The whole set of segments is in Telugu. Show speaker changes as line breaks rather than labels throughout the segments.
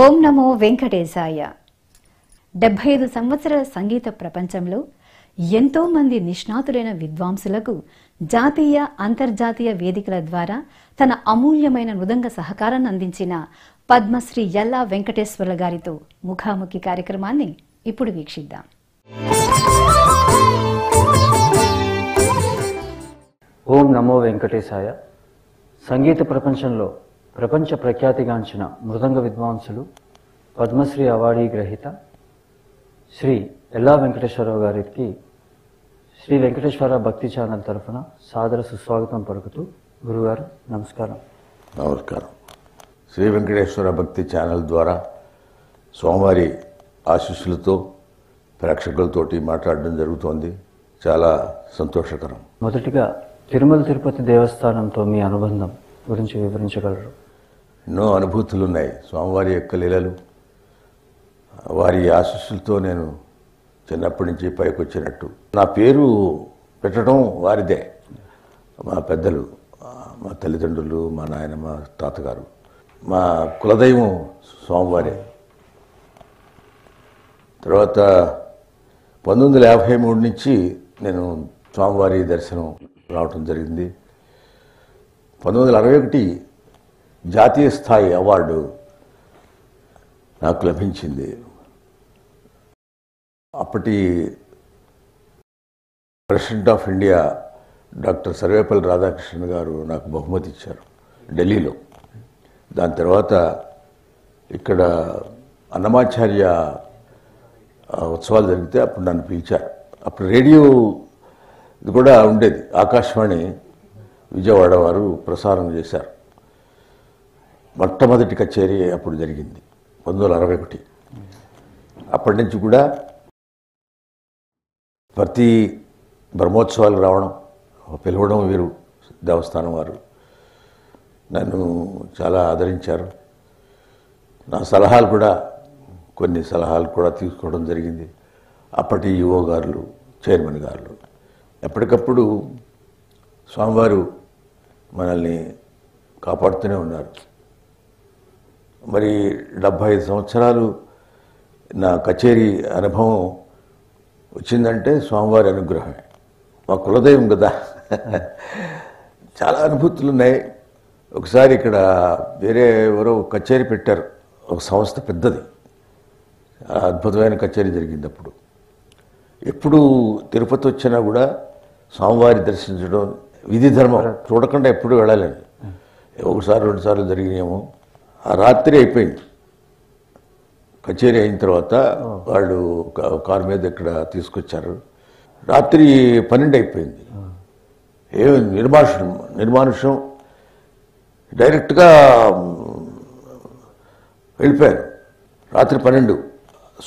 ఓం నమో వెంకటేశాయ. 75 సంవత్సరాల సంగీత ప్రపంచంలో ఎంతో మంది నిష్ణాతులైన విద్వాంసులకు జాతీయ అంతర్జాతీయ వేదికల ద్వారా తన అమూల్యమైన మృదంగ సహకారాన్ని అందించిన పద్మశ్రీ యల్లా వెంకటేశ్వర్ల గారితో ముఖాముఖి కార్యక్రమాన్ని ఇప్పుడు వీక్షిద్దాం.
ఓం నమో వెంకటేశాయ. సంగీత ప్రపంచంలో ప్రపంచ ప్రఖ్యాతిగాంచిన మృదంగ విద్వాంసులు పద్మశ్రీ అవార్డీ గ్రహీత శ్రీ యల్లా వెంకటేశ్వరరావు గారికి శ్రీ వెంకటేశ్వర భక్తి ఛానల్ తరఫున సాదర సుస్వాగతం పలుకుతూ, గురుగారు నమస్కారం.
నమస్కారం. శ్రీ వెంకటేశ్వర భక్తి ఛానల్ ద్వారా స్వామివారి ఆశీస్సులతో ప్రేక్షకులతోటి మాట్లాడడం జరుగుతోంది. చాలా సంతోషకరం.
మొదటిగా తిరుమల తిరుపతి దేవస్థానంతో మీ అనుబంధం గురించి వివరించగలరు?
ఎన్నో అనుభూతులు ఉన్నాయి. స్వామివారి యొక్క లీలలు, వారి ఆశీస్సులతో నేను చిన్నప్పటి నుంచి పైకి వచ్చినట్టు. నా పేరు పెట్టడం వారిదే. మా పెద్దలు, మా తల్లిదండ్రులు, మా నాయన, మా తాతగారు, మా కులదైవం స్వామివారే. తర్వాత 1953 నుంచి నేను స్వామివారి దర్శనం రావటం జరిగింది. 1961 జాతీయ స్థాయి అవార్డు నాకు లభించింది. అప్పటి president of India doctor Sarvepalli Radhakrishnan గారు నాకు బహుమతి ఇచ్చారు ఢిల్లీలో. దాని తర్వాత ఇక్కడ అన్నమాచార్య ఉత్సవాలు జరిగితే అప్పుడు నన్ను పిలిచారు. అప్పుడు రేడియో ఇది కూడా ఉండేది, ఆకాశవాణి విజయవాడ వారు ప్రసారం చేశారు. మొట్టమొదటి కచేరీ అప్పుడు జరిగింది 1961. అప్పటి నుంచి కూడా ప్రతి బ్రహ్మోత్సవాలు రావడం, పిలవడం వీరు దేవస్థానం వారు నన్ను చాలా ఆదరించారు. నా సలహాలు కూడా, కొన్ని సలహాలు కూడా తీసుకోవడం జరిగింది. అప్పటి ఈవో గారు, చైర్మన్ గారు ఎప్పటికప్పుడు స్వామివారు మనల్ని కాపాడుతూనే ఉన్నారు. మరి 75 సంవత్సరాలు నా కచేరీ అనుభవం వచ్చిందంటే స్వామివారి అనుగ్రహమే. మా కులదైవం కదా. చాలా అనుభూతులు ఉన్నాయి. ఒకసారి ఇక్కడ వేరే ఎవరో కచేరీ పెట్టారు, ఒక సంస్థ పెద్దది, అద్భుతమైన కచేరీ జరిగింది. అప్పుడు ఎప్పుడు తిరుపతి వచ్చినా కూడా స్వామివారి దర్శించడం విధి ధర్మం, చూడకుండా ఎప్పుడు వెళ్ళాలని. ఒకసారి 2 సార్లు జరిగినాము. ఆ రాత్రి అయిపోయింది. కచేరీ అయిన తర్వాత వాళ్ళు కారు మీద ఇక్కడ తీసుకొచ్చారు. రాత్రి 12 అయిపోయింది. నిర్మానుషం డైరెక్ట్గా వెళ్ళిపోయారు. రాత్రి 12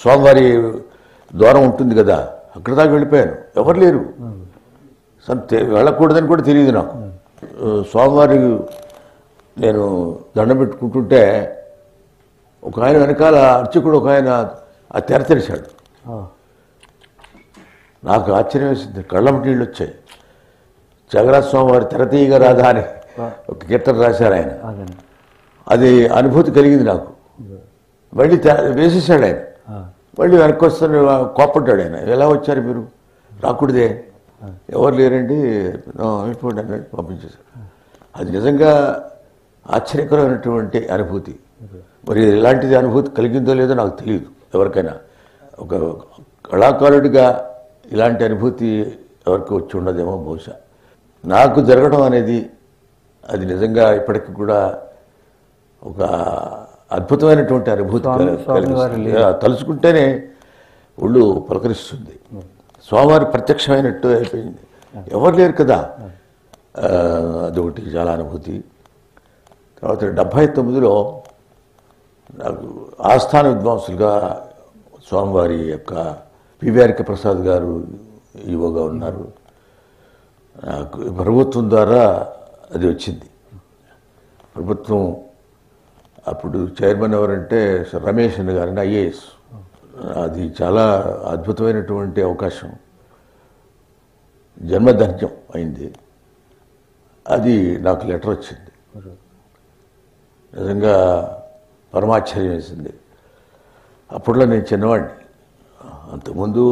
స్వామివారి ద్వారం ఉంటుంది కదా, అక్కడ దాకా వెళ్ళిపోయాను. ఎవరు లేరు. వెళ్ళకూడదని కూడా తెలియదు నాకు. స్వామివారి నేను దండం పెట్టుకుంటుంటే ఒక ఆయన వెనకాల అర్చకుడు, ఒక ఆయన ఆ తెర తెరిచాడు. నాకు ఆశ్చర్యం వేసింది, కళ్ళమటి నీళ్ళు వచ్చాయి. జగన్నాథ స్వామివారి తెర తీయగా రాదా అని ఒక కీర్తన రాశారు ఆయన. అది అనుభూతి కలిగింది నాకు. మళ్ళీ వేసేసాడు ఆయన. మళ్ళీ వెనక్కి వస్తున్న కోపడ్డాడు ఆయన. ఎలా వచ్చారు మీరు? రాకూడదే, ఎవరు లేరండి, అయిపోండి అన్నట్టు పంపించేశారు. అది నిజంగా ఆశ్చర్యకరమైనటువంటి అనుభూతి. మరి ఇలాంటిది అనుభూతి కలిగిందో లేదో నాకు తెలియదు. ఎవరికైనా ఒక కళాకారుడిగా ఇలాంటి అనుభూతి ఎవరికి వచ్చి ఉండదేమో బహుశా. నాకు జరగడం అనేది అది నిజంగా ఇప్పటికి కూడా ఒక అద్భుతమైనటువంటి అనుభూతి కలిగిస్తుంది. తలుచుకుంటేనే ఒళ్ళు పలకరిస్తుంది. స్వామివారి ప్రత్యక్షమైనట్టు అయిపోయింది. ఎవరు లేరు కదా, అదొకటి చాలా అనుభూతి. తర్వాత 79లో నాకు ఆస్థాన విద్వాంసులుగా స్వామివారి యొక్క పివిఆర్కే ప్రసాద్ గారు ఈవోగా ఉన్నారు. నాకు ప్రభుత్వం ద్వారా అది వచ్చింది. ప్రభుత్వం అప్పుడు చైర్మన్ ఎవరంటే రమేష్ అన్న గారిని, ఐఏఎస్. అది చాలా అద్భుతమైనటువంటి అవకాశం, జన్మధన్యం అయింది. అది నాకు లెటర్ వచ్చింది. నిజంగా పరమాశ్చర్యం వేసింది. అప్పట్లో నేను చిన్నవాడిని. అంతకుముందు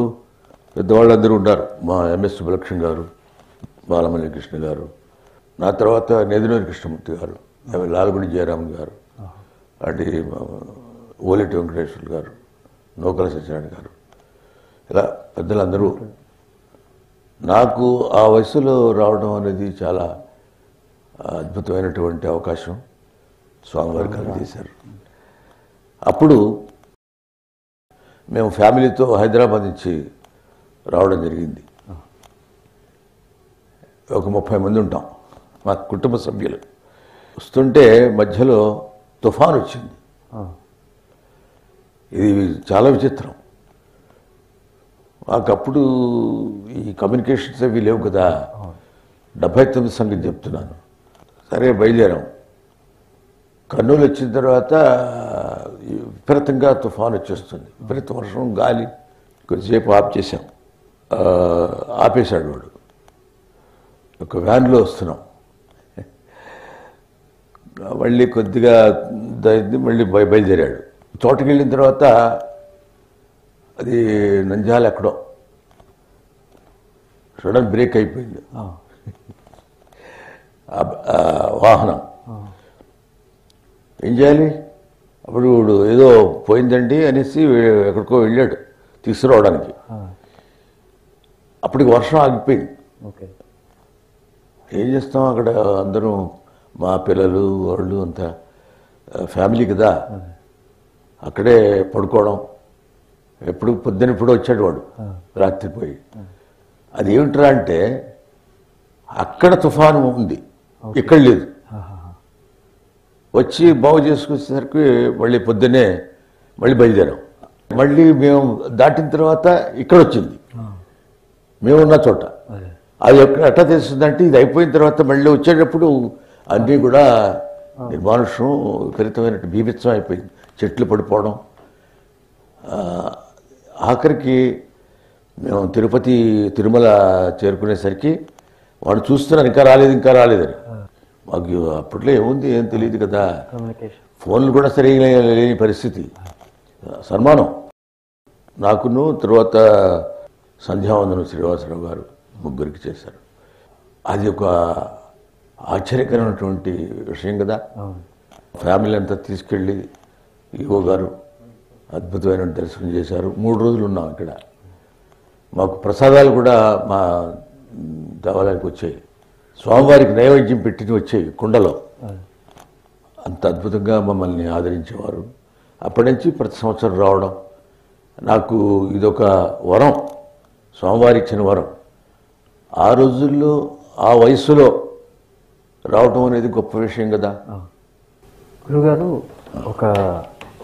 పెద్దవాళ్ళందరూ ఉన్నారు. మా ఎంఎస్ సుబ్బలక్ష్మి గారు, బాలమల్లి కృష్ణ గారు, నా తర్వాత నెదినూరి కృష్ణమూర్తి గారు, లాల్గుడి జయరామన్ గారు, అటు ఓలేటి వెంకటేశ్వర్లు గారు, నూకల సత్యనారాయణ గారు, ఇలా పెద్దలందరూ. నాకు ఆ వయసులో రావడం అనేది చాలా అద్భుతమైనటువంటి అవకాశం స్వామివారు కలిగజేశారు. అప్పుడు మేము ఫ్యామిలీతో హైదరాబాద్ నుంచి రావడం జరిగింది. ఒక 30 మంది ఉంటాం, మా కుటుంబ సభ్యులు. వస్తుంటే మధ్యలో తుఫాన్ వచ్చింది. ఇది చాలా విచిత్రం. మాకప్పుడు ఈ కమ్యూనికేషన్స్ అవి లేవు కదా. 79 సంగతి చెప్తున్నాను. సరే బయలుదేరాం. కర్నూలు వచ్చిన తర్వాత విపరీతంగా తుఫాన్ వచ్చేస్తుంది, విపరీత వర్షం, గాలి. కొద్దిసేపు ఆఫ్ చేశాం. ఆపేశాడు వాడు. ఒక వ్యాన్లో వస్తున్నాం. మళ్ళీ కొద్దిగా మళ్ళీ బయలుదేరాడు. తోటకి వెళ్ళిన తర్వాత అది నంద్యాల ఎక్కడో సడన్ బ్రేక్ అయిపోయింది వాహనం. ఏం చేయాలి? అప్పుడు ఏదో పోయిందండి అనేసి ఎక్కడికో వెళ్ళాడు తీసుకురావడానికి. అప్పటికి వర్షం ఆగిపోయింది. ఏం చేస్తాం అక్కడ? అందరూ మా పిల్లలు వాళ్ళు అంతా ఫ్యామిలీ కదా, అక్కడే పడుకోవడం. పొద్దున వచ్చాడు వాడు రాత్రి పోయి. అది ఏమిట్రా అంటే అక్కడ తుఫాను ఉంది, ఇక్కడ లేదు. వచ్చి బాగు చేసుకొచ్చేసరికి మళ్ళీ పొద్దున్నే మళ్ళీ బయలుదేరాం. మళ్ళీ మేము దాటిన తర్వాత ఇక్కడ వచ్చింది, మేమున్న చోట. అది ఎట్లా తెలుస్తుందంటే ఇది అయిపోయిన తర్వాత మళ్ళీ వచ్చేటప్పుడు అన్నీ కూడా నిర్మానుష్యం, విపరీతమైన బీభత్సం అయిపోయింది. చెట్లు పడిపోవడం. ఆఖరికి మేము తిరుమల చేరుకునేసరికి వాడు చూస్తున్నారు ఇంకా రాలేదని. మాకు అప్పట్లో ఏముంది, ఏం తెలియదు కదా, ఫోన్లు కూడా సరిగా లేని పరిస్థితి. సన్మానం నాకును, తర్వాత సంధ్యావందనం శ్రీనివాసరావు గారు ముగ్గురికి చేశారు. అది ఒక ఆశ్చర్యకరమైనటువంటి విషయం కదా. ఫ్యామిలీ అంతా తీసుకెళ్ళి ఈవో గారు అద్భుతమైన దర్శనం చేశారు. 3 రోజులు ఉన్నాం ఇక్కడ. మాకు ప్రసాదాలు కూడా మా దేవాలయానికి వచ్చాయి. స్వామివారికి నైవేద్యం పెట్టి వచ్చాయి కుండలో. అంత అద్భుతంగా మమ్మల్ని ఆదరించేవారు. అప్పటి నుంచి ప్రతి సంవత్సరం రావడం నాకు ఇదొక వరం, స్వామివారి ఇచ్చిన వరం. ఆ రోజుల్లో ఆ వయసులో రావడం అనేది గొప్ప విషయం కదా.
గురుగారు,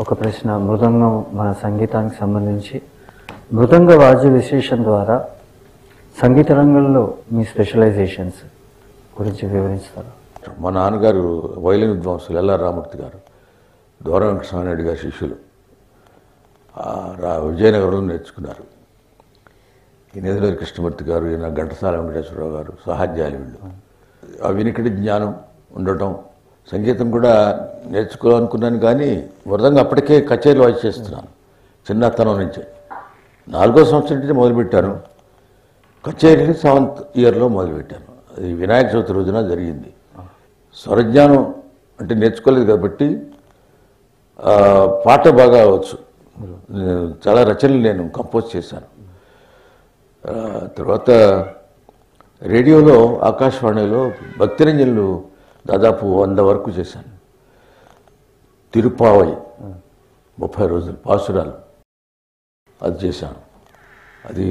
ఒక ప్రశ్న. మృదంగం మన సంగీతానికి సంబంధించి మృదంగ వాద్య విశేషం ద్వారా సంగీత రంగంలో మీ స్పెషలైజేషన్స్ గురించి వివరిస్తారా?
మా నాన్నగారు వైలిన్ విద్వాంసులు ఎల్ఆర్ రామూర్తి గారు, దూరం వెంకటస్వామినాయుడు గారి శిష్యులు. విజయనగరంలో నేర్చుకున్నారు. ఈ నెదినూరి కృష్ణమూర్తి గారు, ఈయన ఘంటసాల వెంకటేశ్వరరావు గారు సహాధ్యాయులు. వీళ్ళు ఆ వినికిడి జ్ఞానం ఉండటం, సంగీతం కూడా నేర్చుకోవాలనుకున్నాను. కానీ మృదంగం అప్పటికే కచేరీలు వాయిస్ చేస్తున్నాను చిన్నతనం నుంచే. 4వ సంవత్సరం నుంచి మొదలుపెట్టాను. కచేరీని 7th ఇయర్లో మొదలుపెట్టాను. అది వినాయక చవితి రోజున జరిగింది. స్వరజ్ఞానం అంటే నేర్చుకోలేదు కాబట్టి పాట బాగా వచ్చు. చాలా రచనలు నేను కంపోజ్ చేశాను. తర్వాత రేడియోలో, ఆకాశవాణిలో భక్తిరంజనులు దాదాపు 100 వరకు చేశాను. తిరుపావై 30 రోజులు పాసురాలు అది చేశాను. అది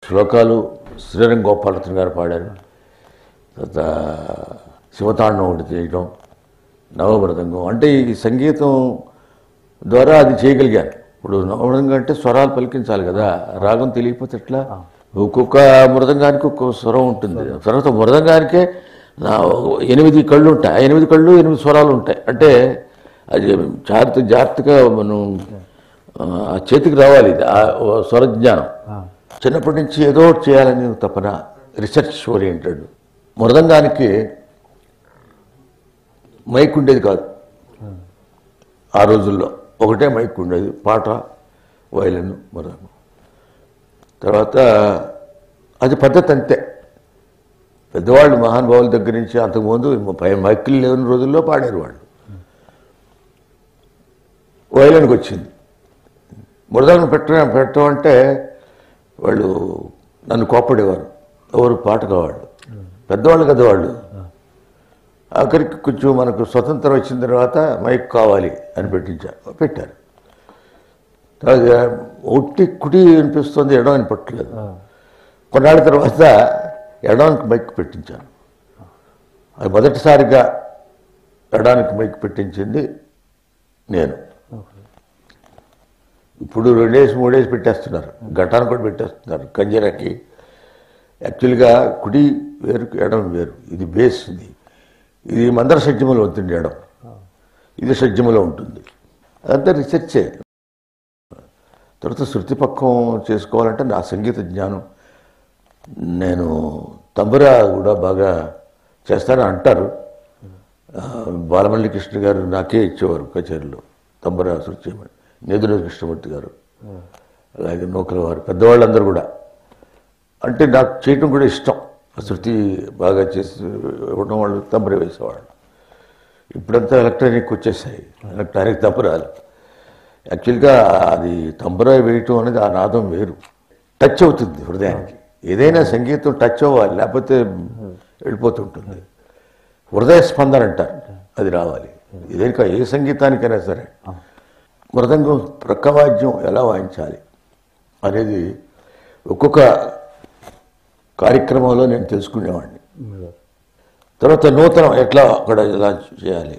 శ్లోకాలు శ్రీరంగ గోపాలకృష్ణ గారు పాడారు. తర్వాత శివతాండం ఒకటి చేయడం, నవమృదంగం. అంటే ఈ సంగీతం ద్వారా అది చేయగలిగాను. ఇప్పుడు నవమృదంగం అంటే స్వరాలు పలికించాలి కదా, రాగం తెలియకపోతే ఎట్లా? ఒక్కొక్క మృదంగానికి ఒక్కొక్క స్వరం ఉంటుంది. తర్వాత మృదంగానికే 8 కళ్ళు ఉంటాయి. 8 కళ్ళు 8 స్వరాలు ఉంటాయి. అంటే అది జాగ్రత్తగా మనం ఆ చేతికి రావాలి. ఇది స్వరజ్ఞానం. చిన్నప్పటి నుంచి ఏదో ఒకటి చేయాలని తపన, రీసెర్చ్ ఓరియంటెడ్. మృదంగానికి మైక్ ఉండేది కాదు. ఆ రోజుల్లో ఒకటే మైక్ ఉండేది, పాట, వయలిన్, మృదంగం. తర్వాత అది పద్ధతి అంతే. పెద్దవాళ్ళు మహానుభావుల దగ్గర నుంచి అంతకుముందు మైకులు లేని రోజుల్లో పాడారు వాళ్ళు. వయలిన్కి వచ్చింది. మృదంగం పెట్టమంటే వాళ్ళు నన్ను కోప్పడేవారు. ఎవరు పాట కావాళ్ళు, పెద్దవాళ్ళు కదా వాళ్ళు. ఆఖరికి కొంచెం మనకు స్వతంత్రం వచ్చిన తర్వాత మైక్ కావాలి అని పెట్టారు. ఒట్టి కుడి అనిపిస్తుంది, ఎడం అని పట్టలేదు. కొన్నాళ్ళ తర్వాత ఎడానికి మైక్ పెట్టించాను. అది మొదటిసారిగా ఎడానికి మైక్ పెట్టించింది నేను. ఇప్పుడు 2 డేస్ 3 డేస్ పెట్టేస్తున్నారు, ఘటాన్ని కూడా పెట్టేస్తున్నారు కంజరకి. యాక్చువల్గా కుడి వేరు, ఎడం వేరు. ఇది బేస్, ఇది మందర షడ్జములో ఉంటుంది ఎడం, ఇది షడ్జములో ఉంటుంది. అదంతా రీసెర్చే. తర్వాత శృతి పక్కం చేసుకోవాలంటే నా సంగీత జ్ఞానం, నేను తంబురా కూడా బాగా చేస్తానని అంటారు. బాలమల్లి కృష్ణ గారు నాకే ఇచ్చేవారు కచేరీలో తంబురా శృతి చేయమని. నేదురు కృష్ణమూర్తి గారు, అలాగే నూకల వారు, పెద్దవాళ్ళందరూ కూడా. అంటే నాకు చేయటం కూడా ఇష్టం. శృతి బాగా చేసి ఇవ్వడం, వాళ్ళు తంబుర వేసేవాళ్ళు. ఇప్పుడంతా ఎలక్ట్రానిక్ వచ్చేసాయి, ఎలక్ట్రానిక్ తంబురాలు. యాక్చువల్గా అది తంబురా వేయటం అనేది ఆ నాదం వేరు, టచ్ అవుతుంది హృదయానికి. ఏదైనా సంగీతం టచ్ అవ్వాలి, లేకపోతే వెళ్ళిపోతుంటుంది. హృదయ స్పందన అంటారు, అది రావాలి. ఏదైనా ఏ సంగీతానికైనా సరే మృదంగం ప్రక్కవాద్యం ఎలా వాయించాలి అనేది ఒక్కొక్క కార్యక్రమంలో నేను తెలుసుకునేవాడిని. తర్వాత నూతనం ఎట్లా అక్కడ ఎలా చేయాలి.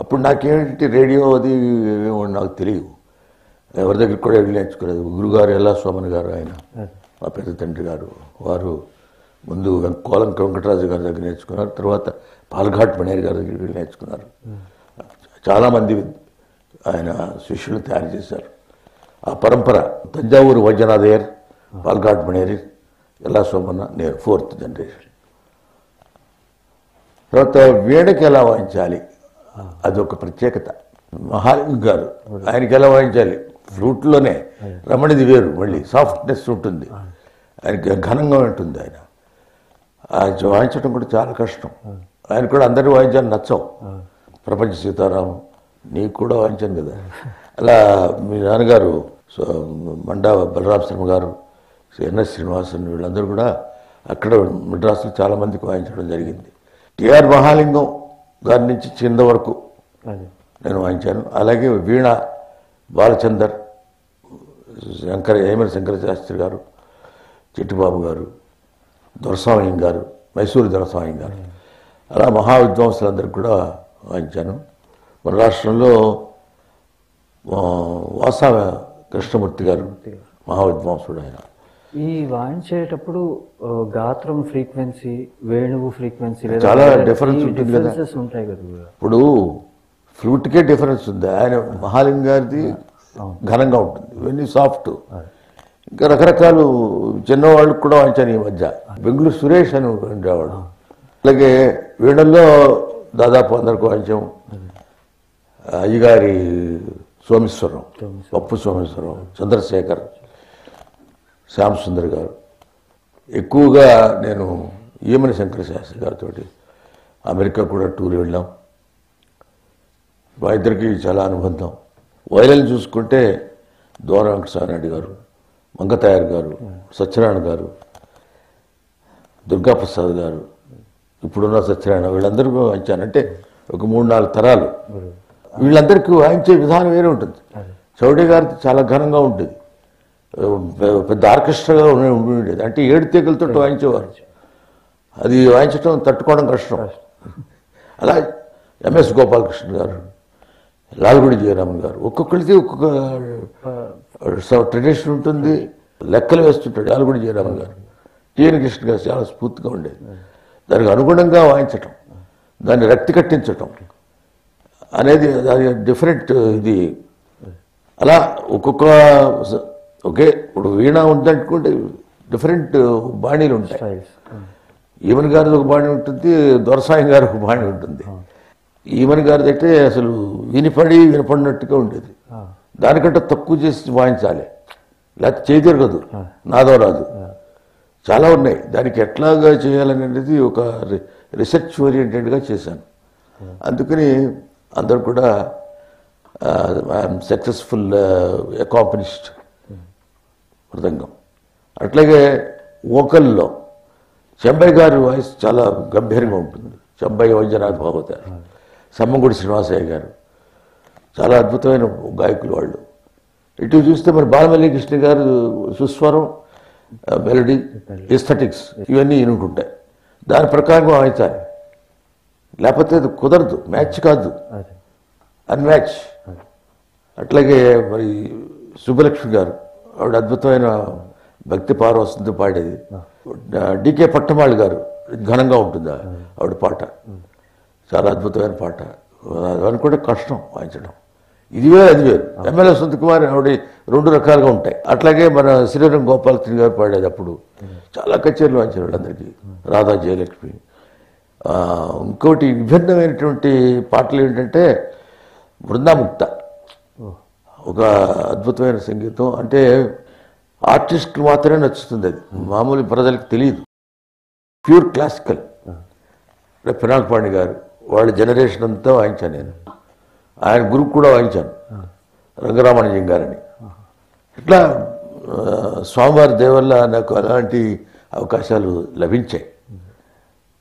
అప్పుడు నాకేంటి రేడియో అది ఏమో నాకు తెలియదు, ఎవరి దగ్గరికి కూడా వెళ్ళి నేర్చుకోలేదు. గురుగారు ఎల్లా సోమన్ గారు, ఆయన మా పెద్ద తండ్రి గారు, వారు ముందు కోలం వెంకటరాజు గారి దగ్గర నేర్చుకున్నారు. తర్వాత పాల్ఘాట్ మణేర్ గారి దగ్గరికి వెళ్ళి నేర్చుకున్నారు. చాలామంది ఆయన శిష్యులు తయారు చేశారు. ఆ పరంపర తంజావూరు వైద్యనాథయ్యర్, పాల్ఘాట్ మణేరి, ఎల్లా సోమన్న, నేను 4th జనరేషన్. తర్వాత వీణకి ఎలా వాయించాలి అదొక ప్రత్యేకత. మహాలింగ్ గారు, ఆయనకి ఎలా వాయించాలి, ఫ్లూట్లోనే రమణిది వేరు, మళ్ళీ సాఫ్ట్నెస్ ఉంటుంది, ఆయనకి ఘనంగా ఉంటుంది. ఆయన వాయించడం కూడా చాలా కష్టం. ఆయన కూడా అందరి వాయించాలని నచ్చవు. ప్రపంచ సీతారామం నీకు కూడా వాయించాను కదా. అలా మీ నాన్నగారు మండా బలరామ శర్మ గారు, ఎన్ఎస్ శ్రీనివాసన్, వీళ్ళందరూ కూడా అక్కడ మద్రాసులో చాలామందికి వాయించడం జరిగింది. టిఆర్ మహాలింగం గారి నుంచి కింద వరకు నేను వాయించాను. అలాగే వీణ బాలచందర్, ఏమని శంకర శాస్త్రి గారు, చిట్టిబాబు గారు, దొరస్వామి గారు, మైసూరు దొరస్వామి గారు, అలా మహా విద్వాంసులందరికీ కూడా వాయించాను. మన రాష్ట్రంలో వాసా కృష్ణమూర్తి గారు మహా విద్వాంసుడు. ఆయన
ఈ వాయించేటప్పుడు గాత్రం ఫ్రీక్వెన్సీ, వేణువు ఫ్రీక్వెన్సీ
చాలా డిఫరెన్స్ ఉంటుంది కదా.
ఉంటాయి కదా.
ఇప్పుడు ఫ్లూట్కే డిఫరెన్స్ ఉంది. ఆయన మహాలింగ గారిది ఘనంగా ఉంటుంది, ఇవన్నీ సాఫ్ట్. ఇంకా రకరకాలు చిన్నవాళ్ళకి కూడా వాయించాను ఈ మధ్య. బెంగళూరు సురేష్ అని ఉండేవాడు. అలాగే వీణల్లో దాదాపు అందరికి వాయించాం. అయ్యగారి సోమేశ్వరం, పప్పు సోమేశ్వరం, చంద్రశేఖర్, శ్యామ్ సుందర్ గారు. ఎక్కువగా నేను ఏమని శంకర శాస్త్రి గారితో అమెరికా కూడా టూర్ వెళ్ళాం. మా ఇద్దరికి చాలా అనుబంధం. వైరల్ చూసుకుంటే దోర వెంకటస్వామి గారు, మంగతాయర్ గారు, సత్యనారాయణ గారు, దుర్గాప్రసాద్ గారు, ఇప్పుడున్న సత్యనారాయణ, వీళ్ళందరూ వాయించానంటే ఒక 3-4 తరాలు. వీళ్ళందరికీ వాయించే విధానం వేరే ఉంటుంది. చౌడే గారికి చాలా ఘనంగా ఉంటుంది, పెద్ద ఆర్కెస్ట్రాగా ఉండేది. అంటే 7 తీగలతో వాయించేవారు. అది వాయించడం తట్టుకోవడం కష్టం. అలా ఎంఎస్ గోపాలకృష్ణ గారు, లాల్గుడి జయరామన్ గారు, ఒక్కొక్కరికి ఒక్కొక్క ట్రెడిషన్ ఉంటుంది. లెక్కలు వేస్తుంటాడు లాల్గుడి జయరామన్ గారు. టిఎన్ కృష్ణ గారు చాలా స్ఫూర్తిగా ఉండేది. దానికి అనుగుణంగా వాయించటం, దాన్ని రక్తి కట్టించటం అనేది అది డిఫరెంట్. ఇది అలా ఒక్కొక్క ఒకే ఇప్పుడు వీణ ఉందనుకుంటే డిఫరెంట్ బాణీలు ఉంటాయి. ఈవెన్ గారిది ఒక బాణి ఉంటుంది, దొరసాయం గారి ఒక బాణి ఉంటుంది. ఈమన్ గారిది అయితే అసలు వినపడినట్టుగా ఉండేది. దానికంటే తక్కువ చేసి వాయించాలి, లేకపోతే చేయతిరగదు, నాదో రాదు. చాలా ఉన్నాయి. దానికి ఎట్లాగా చేయాలనేది ఒక రీసెర్చ్ ఓరియంటెడ్గా చేశాను. అందుకని అందరు కూడా సక్సెస్ఫుల్ అకాంప్లిష్డ్ మృదంగం. అట్లాగే వోకల్లో చెంబై గారి వాయిస్ చాలా గంభీరంగా ఉంటుంది. చెంబై వైద్యనాథ్ భాగవత, సమ్మగుడి శ్రీనివాసయ్య గారు చాలా అద్భుతమైన గాయకులు వాళ్ళు. ఇటు చూస్తే మరి బాలమల్లి కృష్ణ గారు సుస్వరం, మెలడీ, ఎస్థెటిక్స్ ఇవన్నీ ఈనుకుంటాయి. దాని ప్రకారంగా వాయించాలి, లేకపోతే అది కుదరదు, మ్యాచ్ కాదు, అన్మ్యాచ్. అట్లాగే మరి సుబ్బలక్ష్మి గారు, ఆవిడ అద్భుతమైన భక్తి పారవస్యంతో పాడేది. డికే పట్టమాళి గారు ఘనంగా ఉంటుంది ఆవిడ పాట, చాలా అద్భుతమైన పాట. అది కూడా కష్టం వాయించడం. ఇది వేరు అది వేరు. ఎమ్మెల్యే సుందర కుమార్ ఆవిడ 2 రకాలుగా ఉంటాయి. అట్లాగే మన శ్రీరంగ గోపాలకృష్ణ గారు పాడేది అప్పుడు చాలా కచేరీలు వాయించారు వాళ్ళందరికీ. రాధా జయలక్ష్మి. ఇంకోటి విభిన్నమైనటువంటి పాటలు ఏంటంటే బృందాముక్త, ఒక అద్భుతమైన సంగీతం. అంటే ఆర్టిస్ట్కి మాత్రమే నచ్చుతుంది, అది మామూలు ప్రజలకు తెలియదు. Pure classical. పినాక్ పాండే గారు వాళ్ళ జనరేషన్ అంతా వాయించాను నేను. ఆయన గురువు కూడా వాయించాను, రంగరామానుజం గారని. ఇట్లా స్వామివారి దేవల్ల నాకు అలాంటి అవకాశాలు లభించాయి.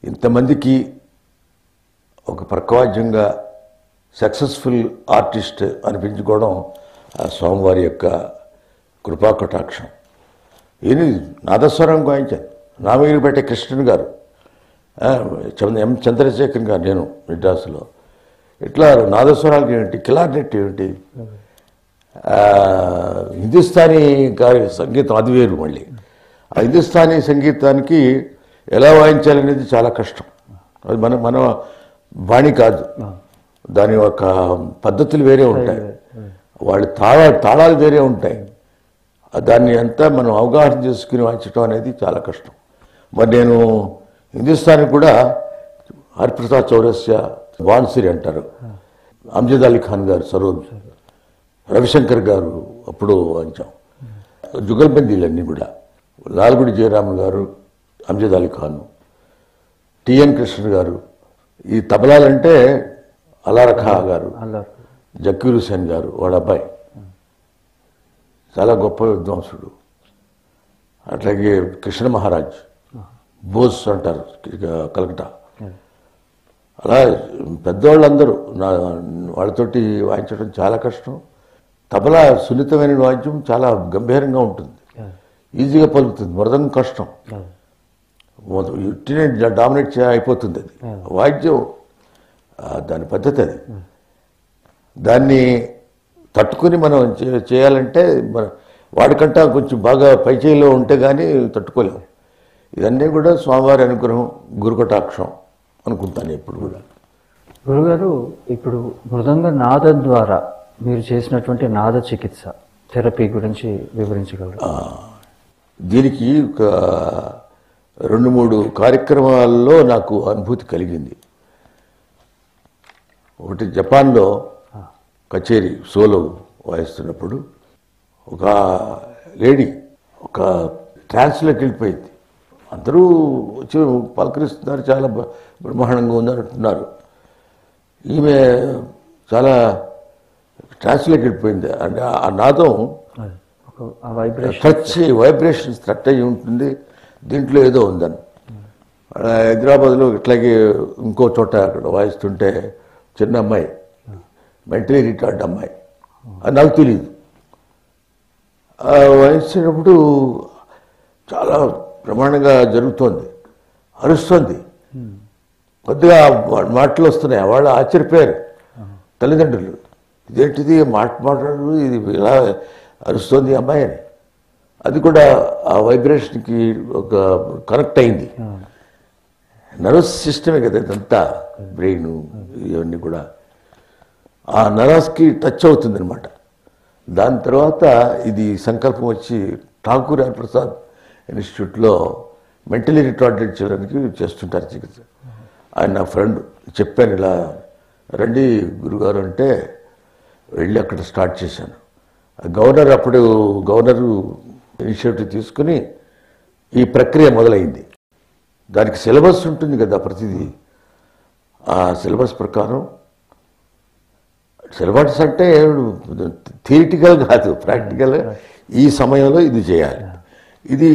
ఇంతమందికి ఒక ప్రకవాద్యంగా సక్సెస్ఫుల్ ఆర్టిస్ట్ అనిపించుకోవడం ఆ స్వామివారి యొక్క కృపా కటాక్షం. ఈయన నాదస్వరం వాయించాను. నామగిరిపేట కృష్ణన్ గారు, ఎం చంద్రశేఖర్ గారు, నేను మెడ్రాసులో. ఇట్లా నాదస్వరాలు ఏమిటి, కిలార్నెట్ ఏమిటి, హిందుస్థానీ సంగీతం అది వేరు. మళ్ళీ ఆ హిందుస్థానీ సంగీతానికి ఎలా వాయించాలనేది చాలా కష్టం. అది మన బాణి కాదు, దాని యొక్క పద్ధతులు వేరే ఉంటాయి, వాళ్ళ తాళాలు వేరే ఉంటాయి. దాన్ని అంతా మనం అవగాహన చేసుకుని వాయించడం అనేది చాలా కష్టం. మరి నేను హిందుస్థానీ కూడా హరిప్రసాద్ చౌరస్య, బాన్సిరి అంటారు, అమ్జద్ అలీ ఖాన్ గారు సరోజ్, రవిశంకర్ గారు అప్పుడు వాయించాం. జుగల్బందీలన్నీ కూడా లాల్గుడి జయరామ్ గారు, అమ్జద్ అలీ ఖాన్, టిఎన్ కృష్ణ గారు. ఈ తబలాలంటే అలారఖా గారు, జకీర్ హుసేన్ గారు వాళ్ళ అబ్బాయి, చాలా గొప్ప విద్వాంసుడు. అట్లాగే కృష్ణ మహారాజ్, బోస్ అంటారు కలకటా. అలా పెద్దవాళ్ళందరూ వాళ్ళతోటి వాయించడం చాలా కష్టం. తబలా సున్నితమైన వాద్యం, చాలా గంభీరంగా ఉంటుంది, ఈజీగా పలుకుతుంది. మృదంగం కష్టం, ఇట్టినే డామినేట్ అయిపోతుంది. అది వాద్యం, దాని పద్ధతి అది. దాన్ని తట్టుకుని మనం చేయాలంటే వాడికంటా కొంచెం బాగా పైచేయిలో ఉంటే కానీ తట్టుకోలేము. ఇవన్నీ కూడా స్వామివారి అనుగ్రహం, గురుకటాక్షం అనుకుంటాను ఎప్పుడు కూడా.
గురుగారు, ఇప్పుడు మృదంగ నాదం ద్వారా మీరు చేసినటువంటి నాద చికిత్స థెరపీ గురించి వివరించగలరు?
దీనికి ఒక 2-3 కార్యక్రమాల్లో నాకు అనుభూతి కలిగింది. ఒకటి జపాన్లో కచేరీ సోలో వాయిస్తున్నప్పుడు ఒక లేడీ ఒక ట్రాన్స్లోకి వెళ్ళిపోయింది. అందరూ వచ్చి పలకరిస్తున్నారు, చాలా బ్రహ్మాండంగా ఉందని అంటున్నారు. ఈమె చాలా ట్రాన్స్లోకి వెళ్ళిపోయింది. అంటే ఆ నాదం వైబ్రేషన్స్ థ్రెట్ అయ్యి ఉంటుంది, దీంట్లో ఏదో ఉందని. హైదరాబాద్లో ఇట్లాగే ఇంకో చోట అక్కడ వాయిస్తుంటే చిన్న అమ్మాయి, మెంటలీ రిటార్డ్ అమ్మాయి, అది నాకు తెలియదు. వాయించినప్పుడు చాలా ప్రమాణంగా జరుగుతోంది, అరుస్తోంది, కొద్దిగా మాటలు వస్తున్నాయి. వాళ్ళు ఆశ్చర్యపోయారు తల్లిదండ్రులు, ఇదేంటిది మాట్లాడరు, ఇది ఇలా అరుస్తోంది అమ్మాయి అని. అది కూడా ఆ వైబ్రేషన్కి ఒక కనెక్ట్ అయింది. నర్వస్ సిస్టమే కదా ఇదంతా, బ్రెయిన్ ఇవన్నీ కూడా ఆ నర్వస్కి టచ్ అవుతుంది అనమాట. దాని తర్వాత ఇది సంకల్పం వచ్చి ఠాకూర్ హరిప్రసాద్ ఇన్స్టిట్యూట్లో మెంటలీ రిటార్డెడ్ చిల్డ్రన్కి చేస్తుంటారు చికిత్స. ఆయన నా ఫ్రెండ్, చెప్పాను ఇలా రండి గురుగారు అంటే వెళ్ళి అక్కడ స్టార్ట్ చేశాను. గవర్నర్ అప్పుడు ఇనిషియేటివ్ తీసుకుని ఈ ప్రక్రియ మొదలైంది. దానికి సిలబస్ ఉంటుంది కదా ప్రతిదీ. ఆ సిలబస్ ప్రకారం, సిలబస్ అంటే థియరిటికల్ కాదు, ప్రాక్టికల్. ఈ సమయంలో ఇది చేయాలి, ఇది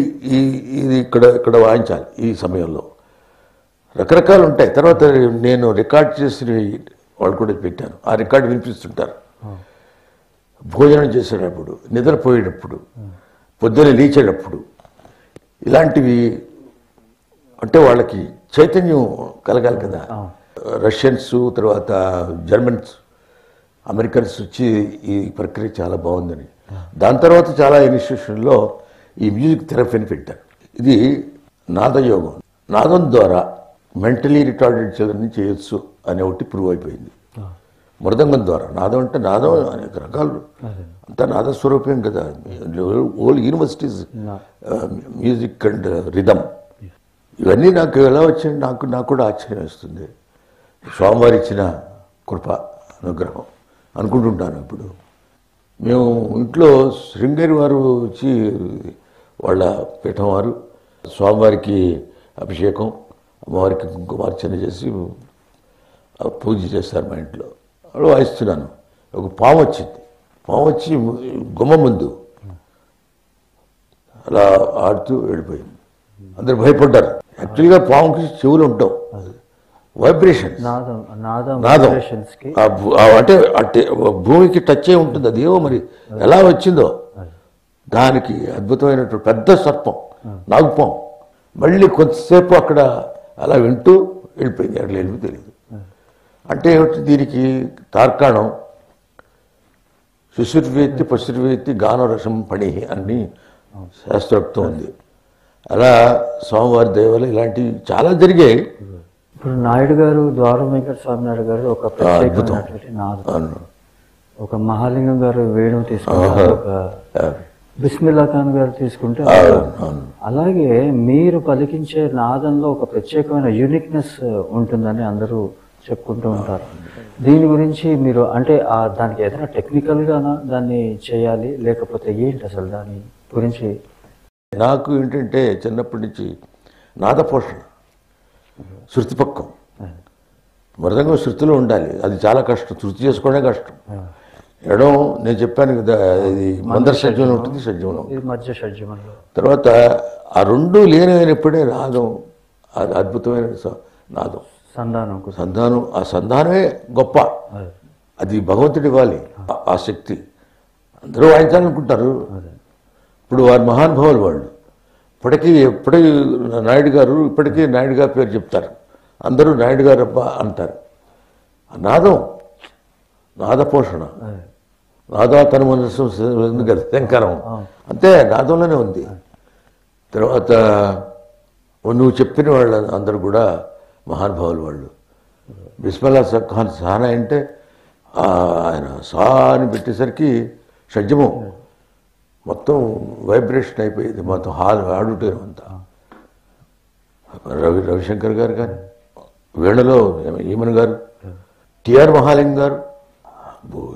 ఇక్కడ వాయించాలి ఈ సమయంలో. రకరకాలు ఉంటాయి. తర్వాత నేను రికార్డ్ చేసిన వాళ్ళు కూడా పెట్టాను. ఆ రికార్డు వినిపిస్తుంటారు. భోజనం చేసేటప్పుడు, నిద్రపోయేటప్పుడు, పొద్దున లేచేటప్పుడు, ఇలాంటివి. అంటే వాళ్ళకి చైతన్యం కలగాలి కదా. రష్యన్స్, తర్వాత జర్మన్స్, అమెరికన్స్ వచ్చి ఈ ప్రక్రియ చాలా బాగుందని, దాని తర్వాత చాలా ఇన్స్టిట్యూషన్లో ఈ మ్యూజిక్ థెరపీని పెట్టారు. ఇది నాదయోగం. నాదం ద్వారా మెంటలీ రిటార్డెడ్ చిల్డ్రన్ని చేయొచ్చు అనే ఒకటి ప్రూవ్ అయిపోయింది. మృదంగం ద్వారా. నాదం అంటే నాదం అనేక రకాలు, అంతా నాదస్వరూపం కదా. All universities music and rhythm, ఇవన్నీ నాకు ఎలా వచ్చాయి, నాకు కూడా ఆశ్చర్యం వేస్తుంది. స్వామివారి ఇచ్చిన కృప, అనుగ్రహం అనుకుంటుంటాను. ఇప్పుడు మేము ఇంట్లో శృంగేరి వారు వచ్చి, వాళ్ళ పీఠం వారు స్వామివారికి అభిషేకం, అమ్మవారికి కుంకుమార్చన చేసి పూజ చేస్తారు మా ఇంట్లో. అలా వాయిస్తున్నాను. ఒక పాము వచ్చింది. పాము వచ్చి గుమ్మ ముందు అలా ఆడుతూ వెళ్ళిపోయింది. అందరు భయపడ్డారు. యాక్చువల్గా పాముకి చెవులు ఉంటావు, వైబ్రేషన్, నాదం అంటే భూమికి టచ్ అయి ఉంటుంది. అదేమో మరి ఎలా వచ్చిందో. దానికి అద్భుతమైనటువంటి పెద్ద సర్పం, నాగుపాము, మళ్ళీ కొంతసేపు అక్కడ అలా వింటూ వెళ్ళిపోయింది. అట్లా వెళ్ళి తెలియదు. అంటే ఏమిటి దీనికి తార్కాణం? శిశుర్వేత్తి పశుర్వేత్తి గానరసం పణి అని శాస్త్రోక్తం ఉంది. అలా స్వామివారి దయవల్ల ఇలాంటివి చాలా జరిగాయి.
ఇప్పుడు నాయుడు గారు, ద్వారం వెంకట స్వామి నాయుడు గారు ఒక ప్రత్యేకమైనటువంటి నాదం, ఒక మహాలింగం గారు వేణు తీసుకుంటే, ఒక బిస్మిల్లా ఖాన్ గారు తీసుకుంటే, అలాగే మీరు పలికించే నాదంలో ఒక ప్రత్యేకమైన యూనిక్నెస్ ఉంటుందని అందరూ చెప్పుకుంటూ ఉంటారు. దీని గురించి మీరు అంటే దానికి ఏదైనా టెక్నికల్గానా దాన్ని చేయాలి, లేకపోతే ఏంటి అసలు దాని గురించి?
నాకు ఏంటంటే చిన్నప్పటి నుంచి నాదపోషణ, శృతిపక్కం. మృదంగం శృతిలో ఉండాలి, అది చాలా కష్టం. శృతి చేసుకోవడమే కష్టం. ఎడం నేను చెప్పాను కదా, ఇది మందర షడ్జంలో ఉంటుంది, షడ్జంలో
మధ్య షడ్జంలో.
తర్వాత ఆ రెండు లేనప్పుడే నాదం, అది అద్భుతమైన నాదం, సంధానం. ఆ సంధానమే గొప్ప. అది భగవంతుడు ఇవ్వాలి ఆ శక్తి. అందరూ వాయించాలనుకుంటారు. ఇప్పుడు వారి మహానుభావులు వాళ్ళు. ఇప్పటికీ నాయుడు గారు, ఇప్పటికీ నాయుడు గారి పేరు చెప్తారు. అందరూ నాయుడు గారు అబ్బా అంటారు. నాదం, నాదపోషణ, నాదా తన మనసు కదా శంకరం, అంతే నాదంలోనే ఉంది. తర్వాత నువ్వు చెప్పిన వాళ్ళు అందరూ కూడా మహానుభావులు వాళ్ళు. బిస్మిల్లా ఖాన్ సానా అంటే ఆయన సా అని పెట్టేసరికి షడ్జము మొత్తం వైబ్రేషన్ అయిపోయేది. మొత్తం ఆడిటోరియం అంతా. రవిశంకర్ గారు కానీ, వీణలో ఈమన్ గారు, టిఆర్ మహాలింగ్ గారు,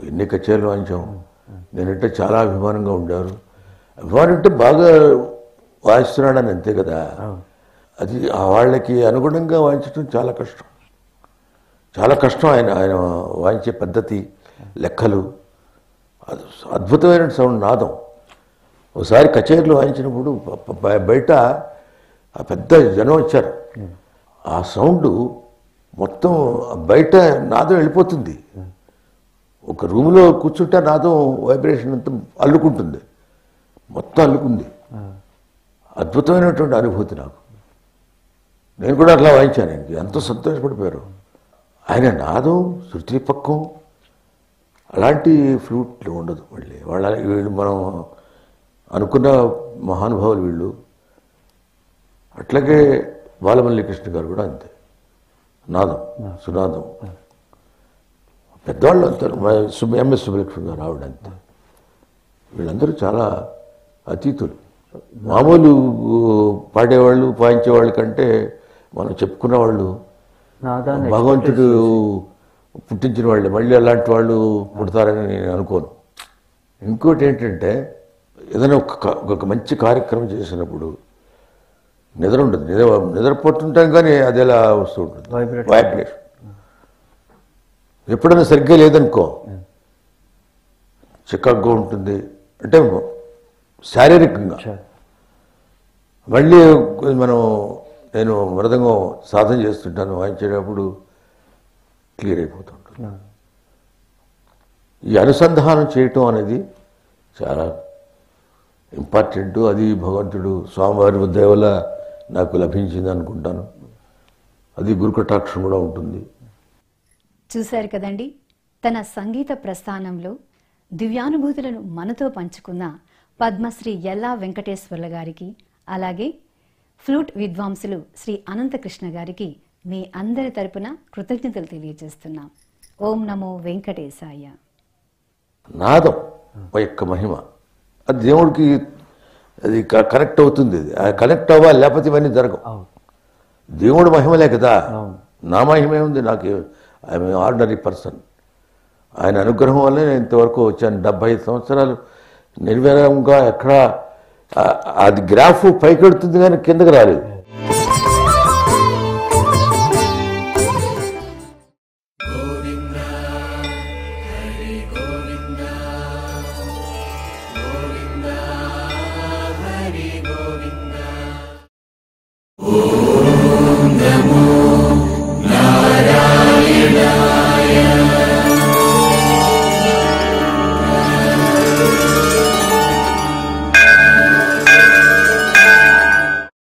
ఎన్ని కచేరీలు వాయించాం. నేనంటే చాలా అభిమానంగా ఉండేవారు. అభిమానం అంటే బాగా వాయిస్తున్నాడని అంతే కదా. అది వాళ్ళకి అనుగుణంగా వాయించడం చాలా కష్టం, చాలా కష్టం. ఆయన వాయించే పద్ధతి, లెక్కలు, అద్భుతమైన సౌండ్, నాదం. ఒకసారి కచేరీలు వాయించినప్పుడు బయట ఆ పెద్ద జనం వచ్చారు. ఆ సౌండ్ మొత్తం బయట నాదం వెళ్ళిపోతుంది. ఒక రూమ్లో కూర్చుంటే నాదం వైబ్రేషన్ అంతా అల్లుకుంటుంది, మొత్తం అల్లుకుంది. అద్భుతమైనటువంటి అనుభూతి నాకు. నేను కూడా అట్లా వాయించాను. ఎంతో సంతోషపడిపోయారు. ఆయన నాదం, శృతిపక్కం, అలాంటి ఫ్లూట్లు ఉండదు మళ్ళీ. వీళ్ళు మనం అనుకున్న మహానుభావులు వీళ్ళు. అట్లాగే బాలమల్లి కృష్ణ గారు కూడా అంతే, నాదం, సునాదం. పెద్దవాళ్ళు అంటారు, ఎంఎస్ సుబ్బలక్ష్మి గారు ఆవిడ అంతే. వీళ్ళందరూ చాలా అతీతులు. మామూలు పాడేవాళ్ళు, వాయించేవాళ్ళ కంటే మనం చెప్పుకున్న వాళ్ళు, భగవంతుడు పుట్టించిన వాళ్ళే మళ్ళీ అలాంటి వాళ్ళు పుడతారని నేను అనుకోను. ఇంకోటి ఏంటంటే ఏదైనా ఒక మంచి కార్యక్రమం చేసినప్పుడు నిద్ర ఉండదు, నిద్రపోతుంటాం కానీ అది ఎలా వస్తూ ఉంటుంది, వైబ్రేషన్. ఎప్పుడైనా సరిగ్గా లేదనుకో చికాగ్గా ఉంటుంది, అంటే శారీరకంగా. మళ్ళీ నేను మృదంగం సాధన చేస్తుంటాను, వాయించేటప్పుడు క్లియర్ అయిపోతుంటుంది. ఈ అనుసంధానం చేయటం అనేది చాలా ఇంపార్టెంట్. అది భగవంతుడు స్వామివారి దయ వల్ల నాకు లభించింది అనుకుంటాను. అది గురుకటాక్షం కూడా ఉంటుంది.
చూశారు కదండి, తన సంగీత ప్రస్థానంలో దివ్యానుభూతులను మనతో పంచుకున్న పద్మశ్రీ యల్లా వెంకటేశ్వర్ల గారికి, అలాగే ఫ్లూట్ విద్వాంసులు శ్రీ అనంతకృష్ణ గారికి మీ అందరి తరపున కృతజ్ఞతలు తెలియజేస్తున్నాం. ఓం నమో వెంకటేశాయ.
నాదం యొక్క మహిమ అది దేవుడికి అది కనెక్ట్ అవుతుంది. అది కనెక్ట్ అవ్వాలి, లేకపోతే ఇవన్నీ జరగవు. దేవుడు మహిమలే కదా, నా మహిమే ఉంది. నాకు ఐఎమ్ ఆర్డినరీ పర్సన్. ఆయన అనుగ్రహం వల్లే నేను ఇంతవరకు వచ్చాను. 75 సంవత్సరాలు నిర్విరామంగా ఎక్కడా అది గ్రాఫ్ పైకెడుతుంది కానీ కిందకి రాలేదు.
Oh